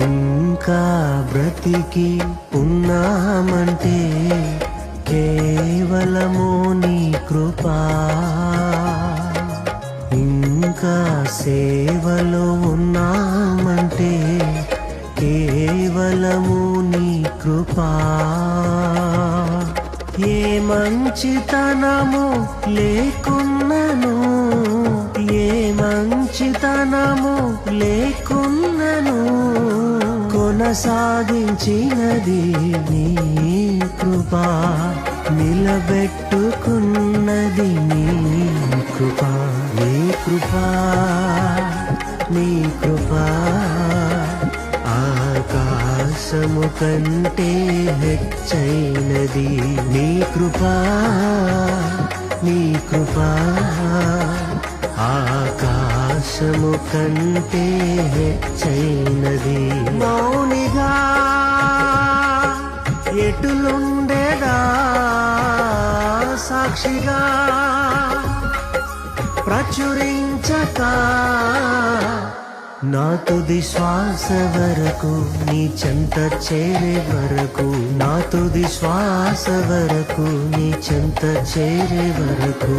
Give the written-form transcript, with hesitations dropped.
ఇంకా బ్రతికి ఉన్నామంటే కేవలము నీ కృపా. ఇంకా సేవలో ఉన్నామంటే కేవలము నీ కృపా. ఏ మంచితనము లేకున్నను, ఏ మంచితనము లేకున్నను, కొనసాగించినది నీ కృపా. నిలబెట్టుకున్నది నీ కృపా. నీ కృపా, నీ కృపా ఆకాశము కంటే హెచ్చైనది. నీ కృపా, నీ కృపా ఆకాశము కంటే హెచ్చైనది. మౌనిగా ఎటులుండేదా, సాక్షిగా ప్రచురించక నా తుది శ్వాస వరకు, నీ చెంత చేరే వరకు, నా తుది శ్వాస వరకు, నీ చెంత చేరే వరకు